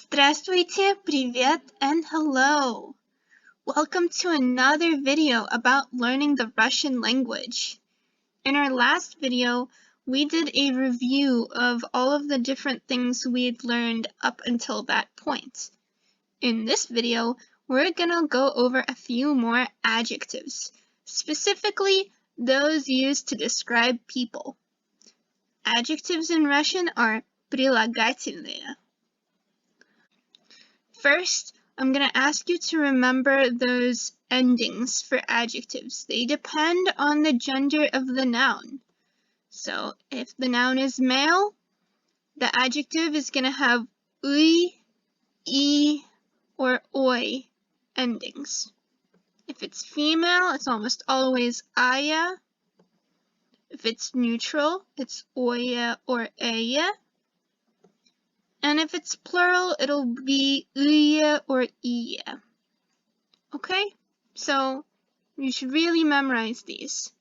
Здравствуйте, привет, and hello. Welcome to another video about learning the Russian language. In our last video, we did a review of all of the different things we had learned up until that point. In this video, we're gonna go over a few more adjectives, specifically those used to describe people. Adjectives in Russian are прилагательные. First, I'm going to ask you to remember those endings for adjectives. They depend on the gender of the noun. So if the noun is male, the adjective is going to have uy, e, or oi endings. If it's female, it's almost always aya. If it's neutral, it's oya or eya. And if it's plural, it'll be uya or iya. Okay? So you should really memorize these.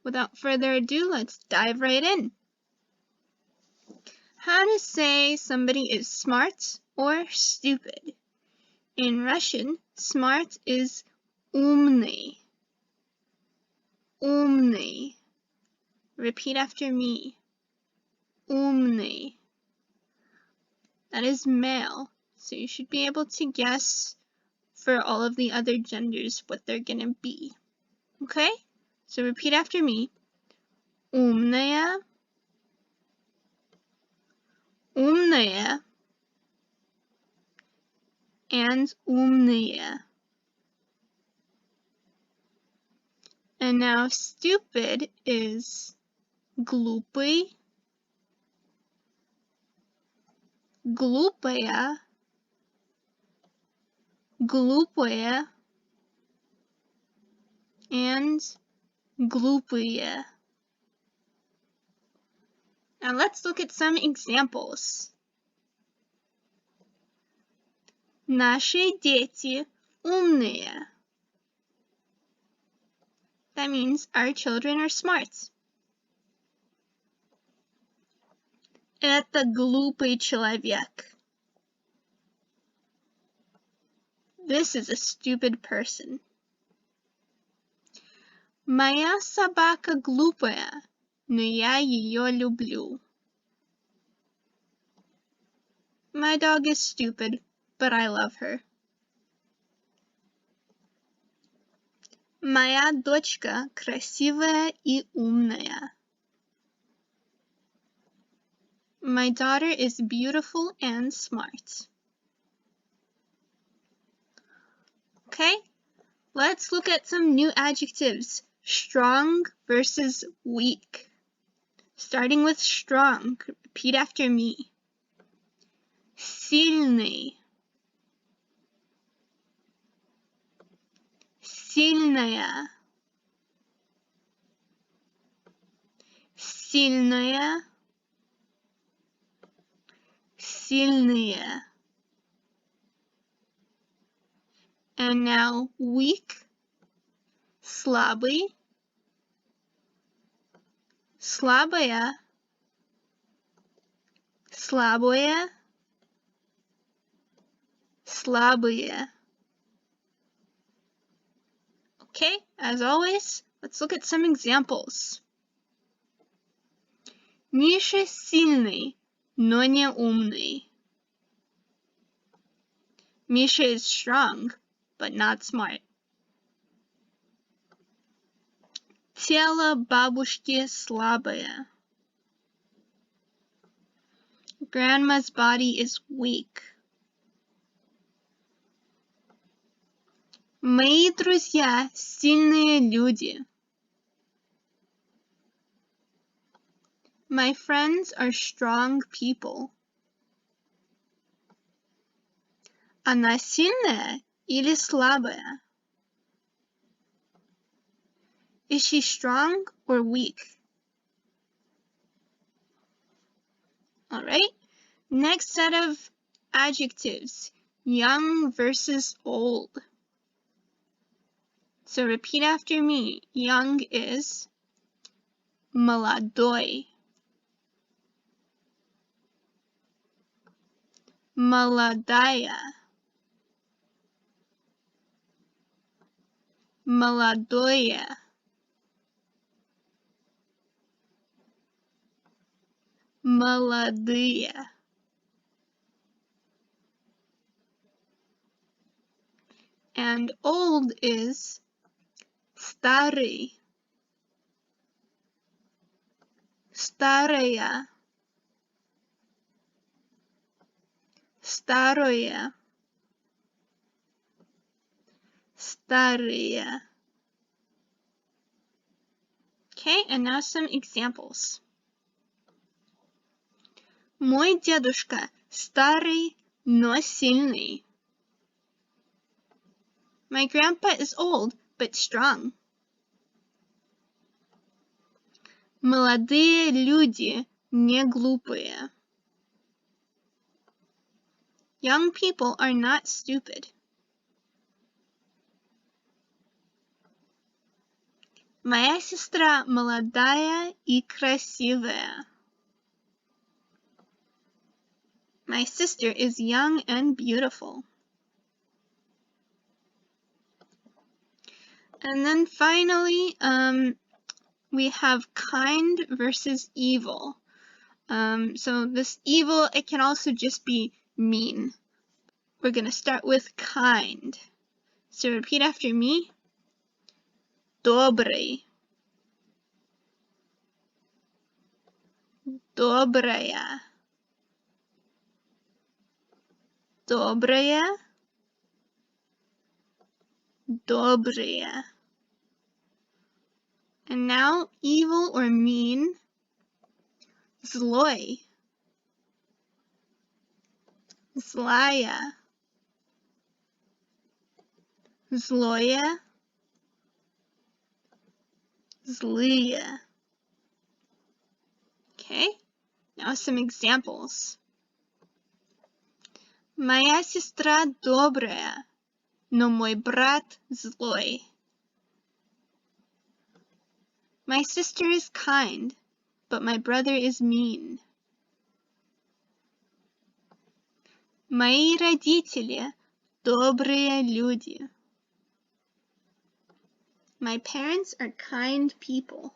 Without further ado, let's dive right in. How to say somebody is smart or stupid. In Russian, smart is умный. Умный. Repeat after me. Умный. That is male, so you should be able to guess for all of the other genders what they're gonna be. Okay? So repeat after me. Умная. Умная. And умные. And now stupid is глупый. Глупая. Глупая. And глупые. Now let's look at some examples. Наши дети умные. That means our children are smart. Это глупый человек. This is a stupid person. Моя собака глупая, но я ее люблю. My dog is stupid, but I love her. Моя дочка красивая и умная. My daughter is beautiful and smart. Okay, let's look at some new adjectives. Strong versus weak. Starting with strong, repeat after me. Сильный. Сильная. Сильная. Сильные. And now weak. Слабый. Слабая. Слабое. Слабые. Okay, as always, let's look at some examples. Миша сильный, но не умный. Misha is strong, but not smart. Тело бабушки слабое. Grandma's body is weak. Мои друзья сильные люди. My friends are strong people. Она сильная или слабая? Is she strong or weak? Alright, next set of adjectives. Young versus old. So repeat after me. Young is молодой. молодая, молодое, молодые. And old is старый, старая, старое, старые. Okay, and now some examples. Мой дедушка старый, но сильный. My grandpa is old, but strong. Молодые люди не глупые. Young people are not stupid. Моя сестра молодая и красивая. My sister is young and beautiful. And then finally, we have kind versus evil. So this evil, it can also just be mean. We're going to start with kind. So repeat after me. Добрый. Добрая. Добрая. Добрые. And now evil or mean. Злой. Злая. Злое. Злые. Okay, now some examples. Моя сестра добрая, но мой брат злой. My sister is kind, but my brother is mean. Мои родители добрые люди. My parents are kind people.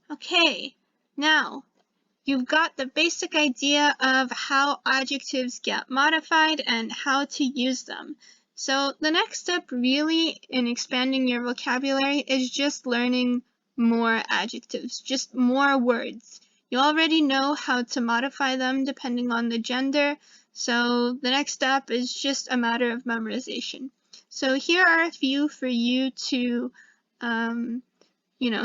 Okay, now you've got the basic idea of how adjectives get modified and how to use them. So the next step really in expanding your vocabulary is just learning more adjectives, just more words. You already know how to modify them depending on the gender, so the next step is just a matter of memorization. So here are a few for you to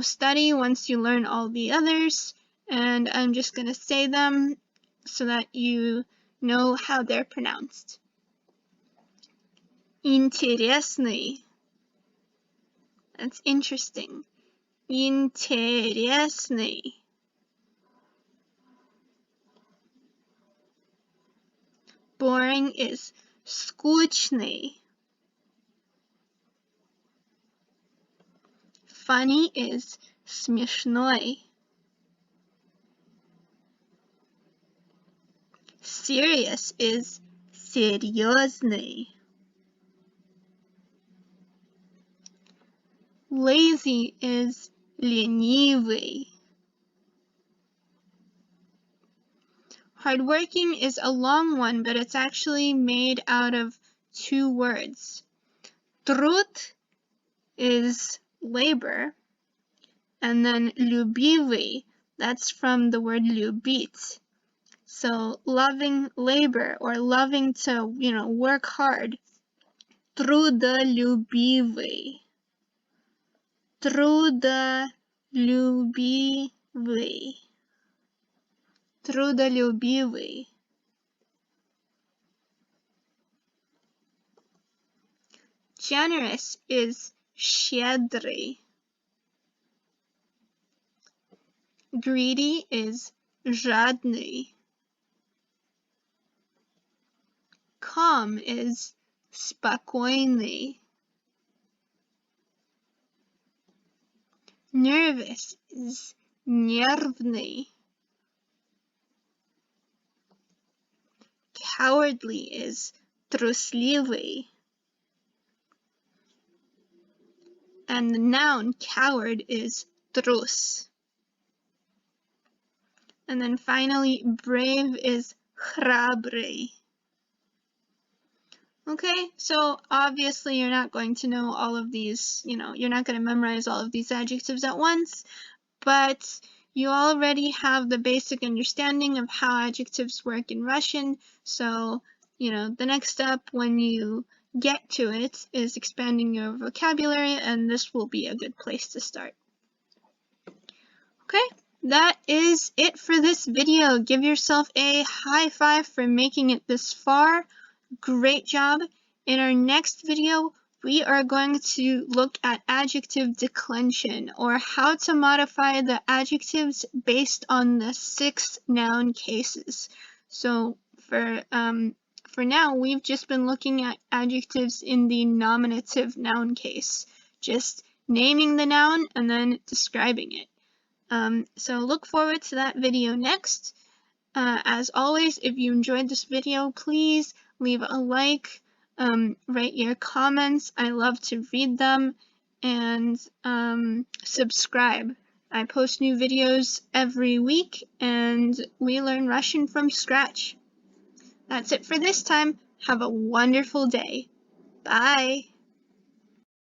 study once you learn all the others, and I'm just going to say them so that you know how they're pronounced. Интересный. That's interesting. Интересный. Boring is скучный. Funny is смешной. Serious is серьезный. Lazy is ленивый. Hardworking is a long one, but it's actually made out of two words. Труд is labor, and then любивый, that's from the word любить. So loving labor or loving to, work hard. Трудолюбивый. Трудолюбивый. Трудолюбивый. Generous is щедрый. Greedy is жадный. Calm is спокойный. Nervous is нервный. cowardly is trusливый. And the noun coward is trus. And then finally, brave is храбрый. Okay, so obviously you're not going to know all of these, you're not going to memorize all of these adjectives at once, but you already have the basic understanding of how adjectives work in Russian, so, the next step when you get to it is expanding your vocabulary, and this will be a good place to start. Okay, that is it for this video. Give yourself a high five for making it this far. Great job. In our next video, we are going to look at adjective declension, or how to modify the adjectives based on the 6 noun cases. So for now, we've just been looking at adjectives in the nominative noun case, just naming the noun and then describing it. So look forward to that video next. As always, if you enjoyed this video, please leave a like, write your comments. I love to read them, and subscribe. I post new videos every week, and we learn Russian from scratch. That's it for this time. Have a wonderful day. Bye.